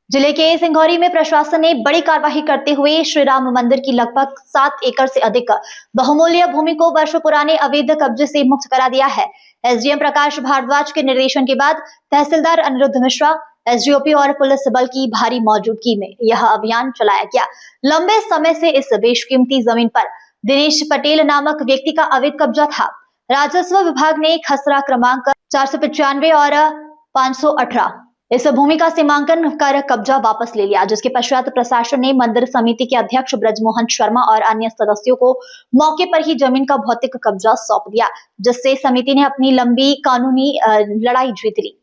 जिले के सिंघौरी में प्रशासन ने बड़ी कार्रवाई करते हुए श्री राम मंदिर की लगभग 7 एकड़ से अधिक बहुमूल्य भूमि को वर्षों पुराने अवैध कब्जे से मुक्त करा दिया है। एसडीएम प्रकाश भारद्वाज के निर्देशन के बाद तहसीलदार अनिरुद्ध मिश्रा, एसडीओपी और पुलिस बल की भारी मौजूदगी में यह अभियान चलाया गया। लंबे समय से इस बेशकीमती जमीन पर दिनेश पटेल नामक व्यक्ति का अवैध कब्जा था। राजस्व विभाग ने खसरा क्रमांक 495 और 518 इस भूमि का सीमांकन कर कब्जा वापस ले लिया, जिसके पश्चात प्रशासन ने मंदिर समिति के अध्यक्ष ब्रजमोहन शर्मा और अन्य सदस्यों को मौके पर ही जमीन का भौतिक कब्जा सौंप दिया, जिससे समिति ने अपनी लंबी कानूनी लड़ाई जीत ली।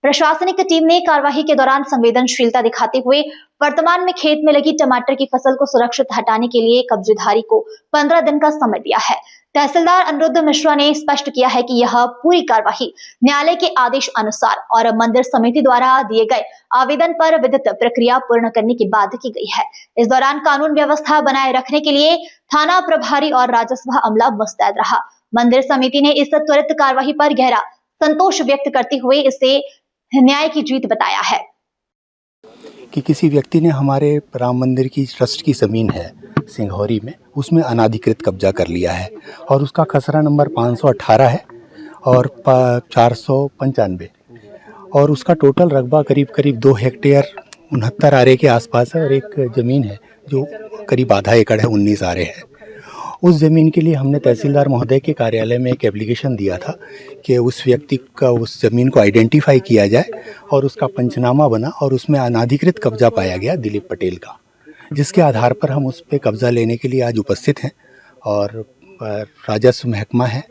प्रशासनिक टीम ने कार्रवाई के दौरान संवेदनशीलता दिखाते हुए वर्तमान में खेत में लगी टमाटर की फसल को सुरक्षित हटाने के लिए कब्जेधारी को 15 दिन का समय दिया है। तहसीलदार अनिरुद्ध मिश्रा ने स्पष्ट किया है कि यह पूरी कार्रवाई न्यायालय के आदेश अनुसार और मंदिर समिति द्वारा दिए गए आवेदन पर विधित प्रक्रिया पूर्ण करने के बाद की गई है। इस दौरान कानून व्यवस्था बनाए रखने के लिए थाना प्रभारी और राजस्व अमला मुस्तैद रहा। मंदिर समिति ने इस त्वरित कार्रवाई पर गहरा संतोष व्यक्त करते हुए इसे न्याय की जीत बताया है कि किसी व्यक्ति ने हमारे राम मंदिर की ट्रस्ट की ज़मीन है सिंघौरी में, उसमें अनाधिकृत कब्जा कर लिया है और उसका खसरा नंबर 518 है और 495 और उसका टोटल रकबा करीब 2 हेक्टेयर 69 आरे के आसपास है और एक ज़मीन है जो करीब आधा एकड़ है 19 आरे है। उस ज़मीन के लिए हमने तहसीलदार महोदय के कार्यालय में एक एप्लीकेशन दिया था कि उस व्यक्ति का उस ज़मीन को आइडेंटिफाई किया जाए और उसका पंचनामा बना और उसमें अनाधिकृत कब्जा पाया गया दिलीप पटेल का, जिसके आधार पर हम उस पर कब्ज़ा लेने के लिए आज उपस्थित हैं और राजस्व महकमा है,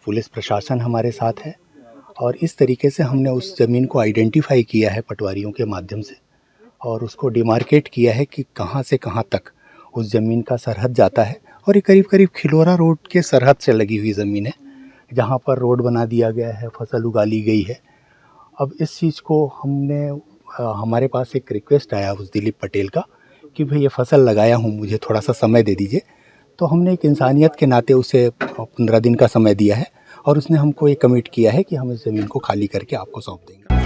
पुलिस प्रशासन हमारे साथ है और इस तरीके से हमने उस ज़मीन को आइडेंटिफाई किया है पटवारियों के माध्यम से और उसको डिमार्केट किया है कि कहाँ से कहाँ तक उस ज़मीन का सरहद जाता है और ये करीब खिलौरा रोड के सरहद से लगी हुई ज़मीन है जहाँ पर रोड बना दिया गया है, फसल उगा ली गई है। अब इस चीज़ को हमने हमारे पास एक रिक्वेस्ट आया उस दिलीप पटेल का कि भाई ये फसल लगाया हूँ, मुझे थोड़ा सा समय दे दीजिए। तो हमने एक इंसानियत के नाते उसे 15 दिन का समय दिया है और उसने हमको ये कमिट किया है कि हम इस ज़मीन को खाली करके आपको सौंप देंगे।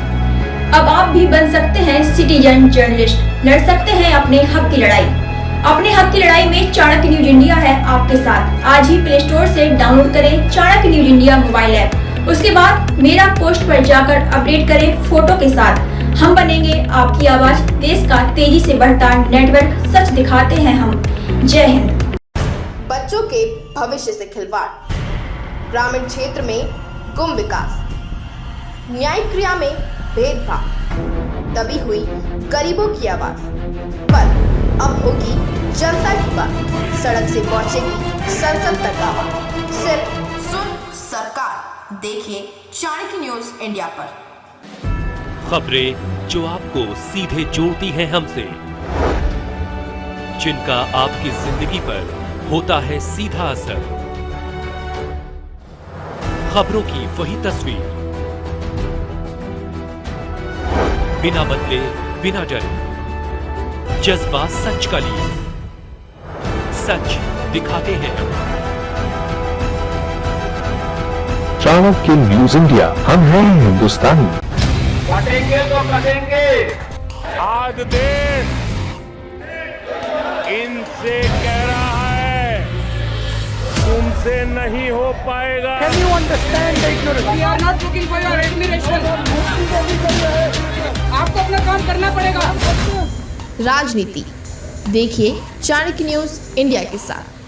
अब आप भी बन सकते हैं सिटीजन जर्नलिस्ट, लड़ सकते हैं अपने हक की लड़ाई। अपने हक की लड़ाई में चाणक्य न्यूज इंडिया है आपके साथ। आज ही प्ले स्टोर से डाउनलोड करें Chanakya news India mobile app. उसके बाद मेरा पोस्ट पर जाकर अपडेट करें फोटो के साथ। हम बनेंगे आपकी आवाज, देश का तेजी से बढ़ता नेटवर्क, सच दिखाते हैं हम। जय हिंद। बच्चों के भविष्य से खिलवाड़, ग्रामीण क्षेत्र में गुम विकास, न्यायिक क्रिया में भेदभाव, दबी हुई गरीबों की आवाज, पर अब होगी जनता की बात। सड़क से पहुंचेगी संसद तक आवाज। सिर्फ सुन सरकार, देखिए चाणक्य न्यूज इंडिया पर खबरें जो आपको सीधे जोड़ती हैं हमसे, जिनका आपकी जिंदगी पर होता है सीधा असर। खबरों की वही तस्वीर, बिना बदले बिना डरे, जज्बा सच का लिए, सच दिखाते हैं। चाणक्य न्यूज इंडिया, हम हैं हिंदुस्तानी। कटेंगे तो कटेंगे। आज देश इनसे कह रहा है तुमसे नहीं हो पाएगा। Can you understand the ignorance? We are not looking for your admiration. आपको अपना काम करना पड़ेगा। राजनीति देखिए चाणक्य न्यूज इंडिया के साथ।